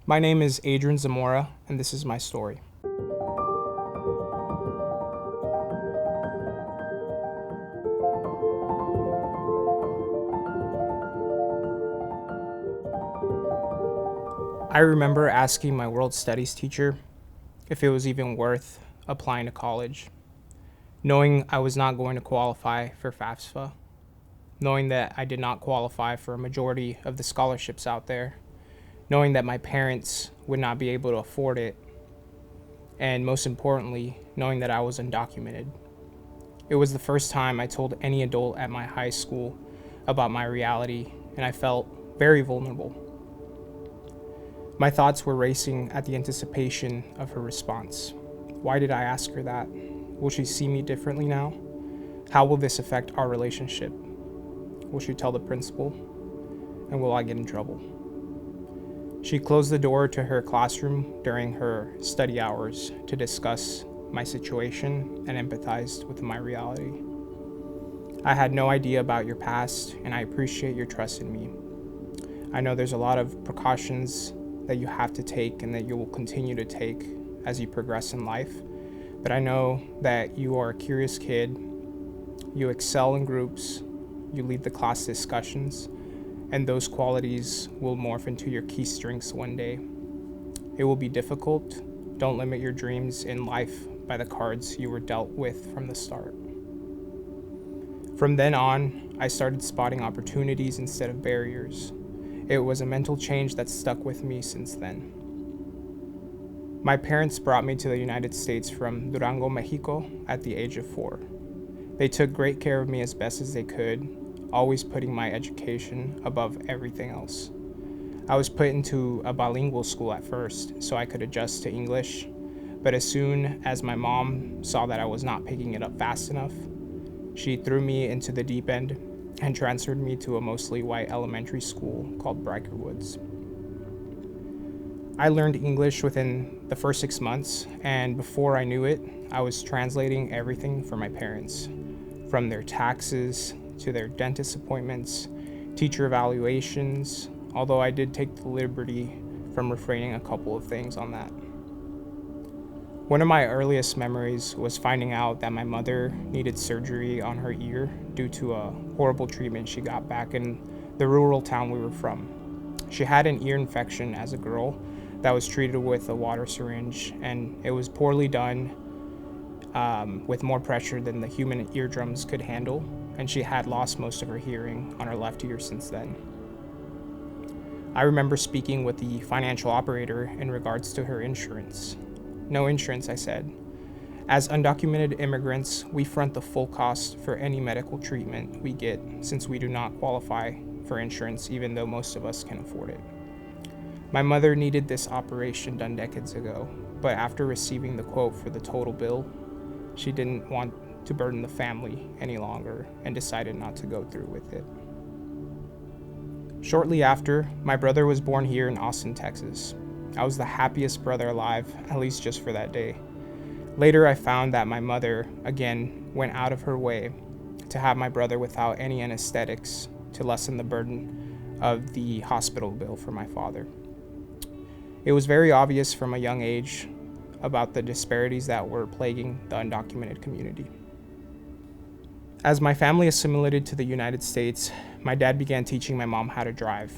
My name is Adrian Zamora, and this is my story. I remember asking my world studies teacher if it was even worth applying to college, knowing I was not going to qualify for FAFSA, knowing that I did not qualify for a majority of the scholarships out there, knowing that my parents would not be able to afford it, and most importantly, knowing that I was undocumented. It was the first time I told any adult at my high school about my reality, and I felt very vulnerable. My thoughts were racing at the anticipation of her response. Why did I ask her that? Will she see me differently now? How will this affect our relationship? Will she tell the principal? And will I get in trouble? She closed the door to her classroom during her study hours to discuss my situation and empathized with my reality. I had no idea about your past, and I appreciate your trust in me. I know there's a lot of precautions that you have to take and that you will continue to take as you progress in life, but I know that you are a curious kid, you excel in groups, you lead the class discussions, and those qualities will morph into your key strengths one day. It will be difficult. Don't limit your dreams in life by the cards you were dealt with from the start. From then on, I started spotting opportunities instead of barriers. It was a mental change that stuck with me since then. My parents brought me to the United States from Durango, Mexico at the age of 4. They took great care of me as best as they could, always putting my education above everything else. I was put into a bilingual school at first so I could adjust to English, but as soon as my mom saw that I was not picking it up fast enough, she threw me into the deep end and transferred me to a mostly white elementary school called Briker Woods. I learned English within the first 6 months, and before I knew it, I was translating everything for my parents, from their taxes to their dentist appointments, teacher evaluations, although I did take the liberty from refraining a couple of things on that. One of my earliest memories was finding out that my mother needed surgery on her ear due to a horrible treatment she got back in the rural town we were from. She had an ear infection as a girl that was treated with a water syringe, and it was poorly done with more pressure than the human eardrums could handle, and she had lost most of her hearing on her left ear since then. I remember speaking with the financial operator in regards to her insurance. No insurance, I said. As undocumented immigrants, we front the full cost for any medical treatment we get since we do not qualify for insurance, even though most of us can afford it. My mother needed this operation done decades ago, but after receiving the quote for the total bill, she didn't want to burden the family any longer and decided not to go through with it. Shortly after, my brother was born here in Austin, Texas. I was the happiest brother alive, at least just for that day. Later, I found that my mother, again, went out of her way to have my brother without any anesthetics to lessen the burden of the hospital bill for my father. It was very obvious from a young age about the disparities that were plaguing the undocumented community. As my family assimilated to the United States, my dad began teaching my mom how to drive.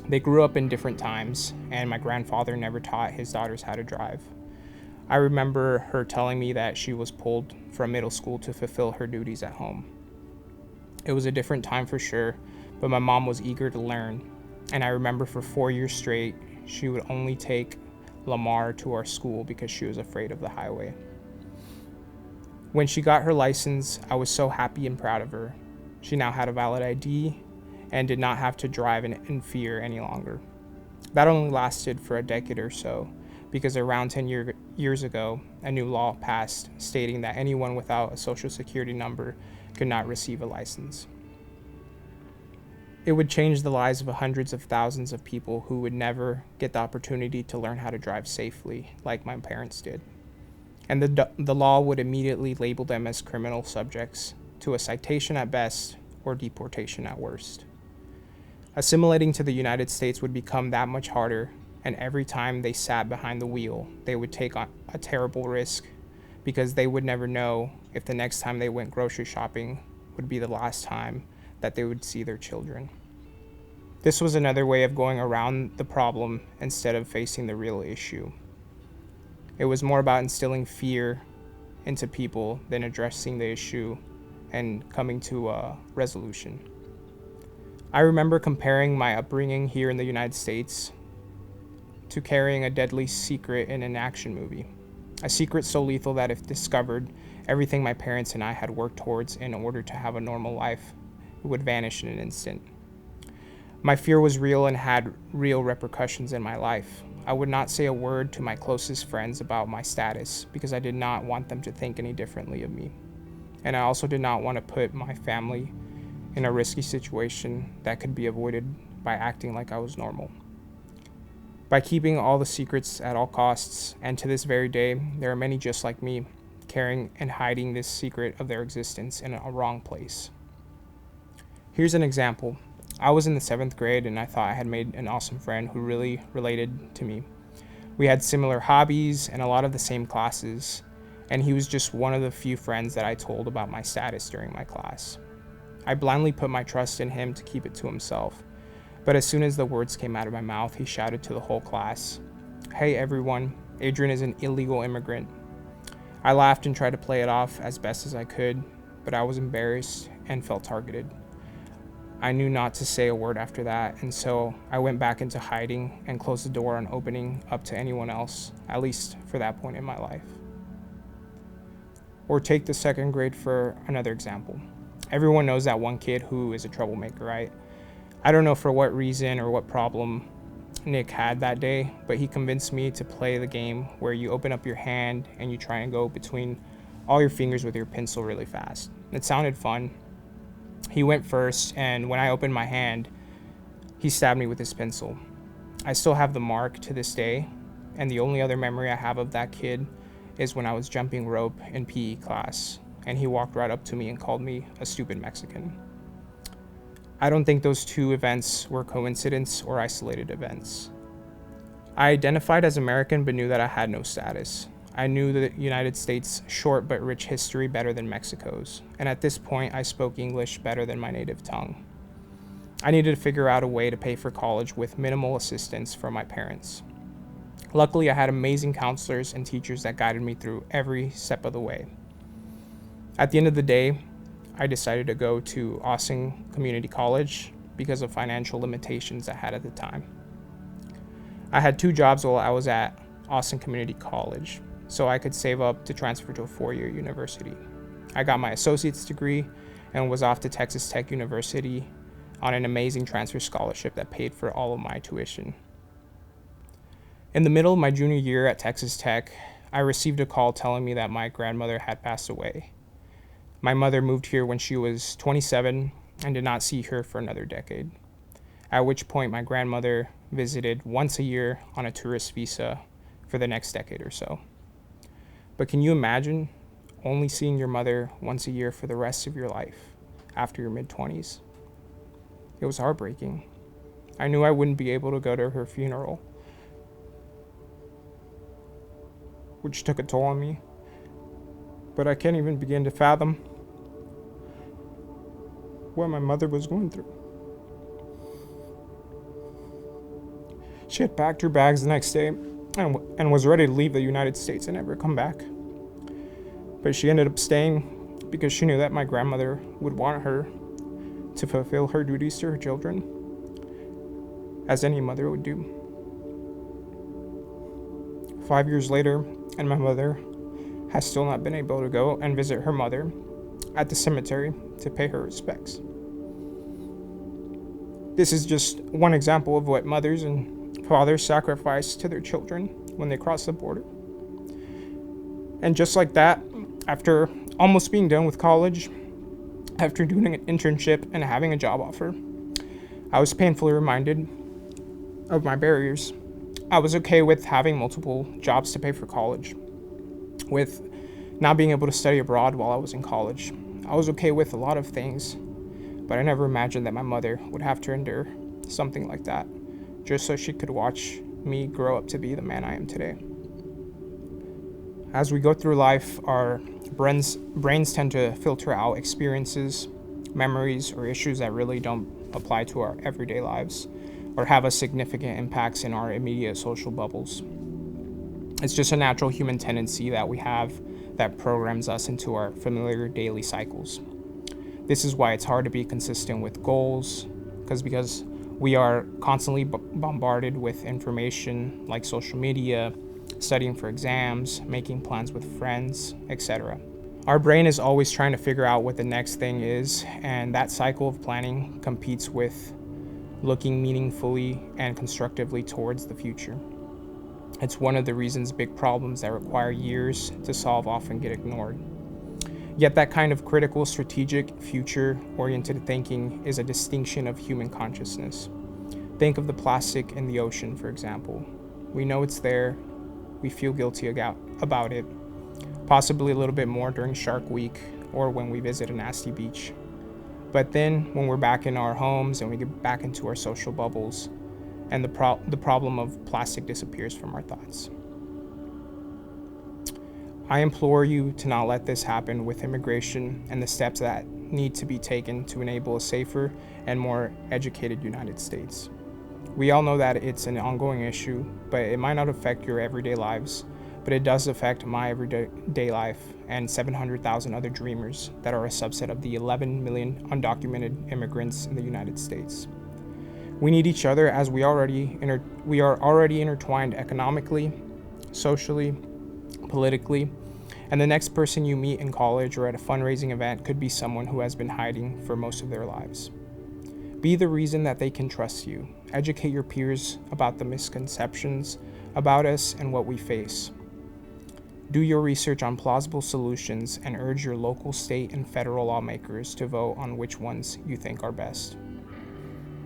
They grew up in different times, and my grandfather never taught his daughters how to drive. I remember her telling me that she was pulled from middle school to fulfill her duties at home. It was a different time for sure, but my mom was eager to learn, and I remember for 4 years straight, she would only take Lamar to our school because she was afraid of the highway. When she got her license, I was so happy and proud of her. She now had a valid ID and did not have to drive in fear any longer. That only lasted for a decade or so, because around 10 years ago, a new law passed stating that anyone without a social security number could not receive a license. It would change the lives of hundreds of thousands of people who would never get the opportunity to learn how to drive safely like my parents did. And the law would immediately label them as criminal subjects to a citation at best or deportation at worst. Assimilating to the United States would become that much harder and every time they sat behind the wheel, they would take on a terrible risk because they would never know if the next time they went grocery shopping would be the last time that they would see their children. This was another way of going around the problem instead of facing the real issue. It was more about instilling fear into people than addressing the issue and coming to a resolution. I remember comparing my upbringing here in the United States to carrying a deadly secret in an action movie. A secret so lethal that if discovered, everything my parents and I had worked towards in order to have a normal life would vanish in an instant. My fear was real and had real repercussions in my life. I would not say a word to my closest friends about my status because I did not want them to think any differently of me. And I also did not want to put my family in a risky situation that could be avoided by acting like I was normal. By keeping all the secrets at all costs, and to this very day, there are many just like me, carrying and hiding this secret of their existence in a wrong place. Here's an example. I was in the 7th grade and I thought I had made an awesome friend who really related to me. We had similar hobbies and a lot of the same classes, and he was just one of the few friends that I told about my status during my class. I blindly put my trust in him to keep it to himself, but as soon as the words came out of my mouth, he shouted to the whole class, "Hey everyone, Adrian is an illegal immigrant." I laughed and tried to play it off as best as I could, but I was embarrassed and felt targeted. I knew not to say a word after that, and so I went back into hiding and closed the door on opening up to anyone else, at least for that point in my life. Or take the 2nd grade for another example. Everyone knows that one kid who is a troublemaker, right? I don't know for what reason or what problem Nick had that day, but he convinced me to play the game where you open up your hand and you try and go between all your fingers with your pencil really fast. It sounded fun. He went first, and when I opened my hand, he stabbed me with his pencil. I still have the mark to this day, and the only other memory I have of that kid is when I was jumping rope in PE class, and he walked right up to me and called me a stupid Mexican. I don't think those two events were coincidence or isolated events. I identified as American but knew that I had no status. I knew the United States' short but rich history better than Mexico's, and at this point I spoke English better than my native tongue. I needed to figure out a way to pay for college with minimal assistance from my parents. Luckily, I had amazing counselors and teachers that guided me through every step of the way. At the end of the day, I decided to go to Austin Community College because of financial limitations I had at the time. I had 2 jobs while I was at Austin Community College, so I could save up to transfer to a 4-year university. I got my associate's degree and was off to Texas Tech University on an amazing transfer scholarship that paid for all of my tuition. In the middle of my junior year at Texas Tech, I received a call telling me that my grandmother had passed away. My mother moved here when she was 27 and did not see her for another decade, at which point my grandmother visited once a year on a tourist visa for the next decade or so. But can you imagine only seeing your mother once a year for the rest of your life after your mid-20s? It was heartbreaking. I knew I wouldn't be able to go to her funeral, which took a toll on me, but I can't even begin to fathom what my mother was going through. She had packed her bags the next day and was ready to leave the United States and never come back. But she ended up staying because she knew that my grandmother would want her to fulfill her duties to her children, as any mother would do. 5 years later, and my mother has still not been able to go and visit her mother at the cemetery to pay her respects. This is just one example of what mothers and fathers sacrifice to their children when they cross the border. And just like that, after almost being done with college, after doing an internship and having a job offer, I was painfully reminded of my barriers. I was okay with having multiple jobs to pay for college, with not being able to study abroad while I was in college. I was okay with a lot of things, but I never imagined that my mother would have to endure something like that just so she could watch me grow up to be the man I am today. As we go through life, our brains tend to filter out experiences, memories, or issues that really don't apply to our everyday lives or have a significant impacts in our immediate social bubbles. It's just a natural human tendency that we have that programs us into our familiar daily cycles. This is why it's hard to be consistent with goals, because we are constantly bombarded with information like social media, studying for exams, making plans with friends, etc. Our brain is always trying to figure out what the next thing is, and that cycle of planning competes with looking meaningfully and constructively towards the future. It's one of the reasons big problems that require years to solve often get ignored. Yet that kind of critical, strategic, future-oriented thinking is a distinction of human consciousness. Think of the plastic in the ocean, for example. We know it's there, we feel guilty about it, possibly a little bit more during Shark Week or when we visit a nasty beach. But then when we're back in our homes and we get back into our social bubbles, and the problem of plastic disappears from our thoughts. I implore you to not let this happen with immigration and the steps that need to be taken to enable a safer and more educated United States. We all know that it's an ongoing issue, but it might not affect your everyday lives, but it does affect my everyday life and 700,000 other dreamers that are a subset of the 11 million undocumented immigrants in the United States. We need each other as we are already intertwined economically, socially, politically, and the next person you meet in college or at a fundraising event could be someone who has been hiding for most of their lives. Be the reason that they can trust you. Educate your peers about the misconceptions about us and what we face. Do your research on plausible solutions and urge your local, state, and federal lawmakers to vote on which ones you think are best.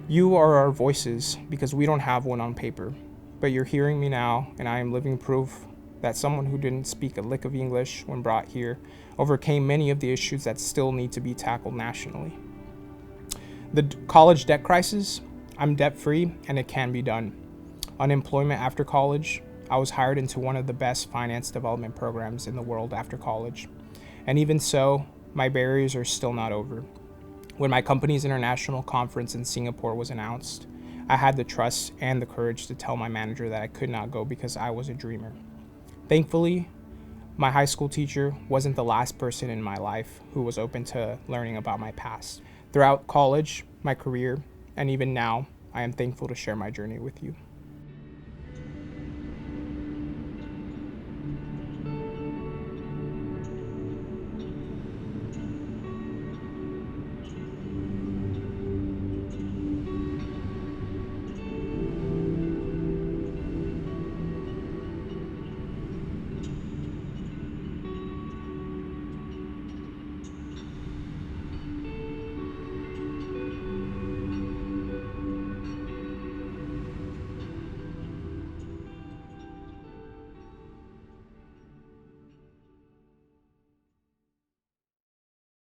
You are our voices because we don't have one on paper, but you're hearing me now, and I am living proof that someone who didn't speak a lick of English when brought here overcame many of the issues that still need to be tackled nationally. The college debt crisis, I'm debt-free and it can be done. Unemployment after college, I was hired into one of the best finance development programs in the world after college. And even so, my barriers are still not over. When my company's international conference in Singapore was announced, I had the trust and the courage to tell my manager that I could not go because I was a dreamer. Thankfully, my high school teacher wasn't the last person in my life who was open to learning about my past. Throughout college, my career, and even now, I am thankful to share my journey with you.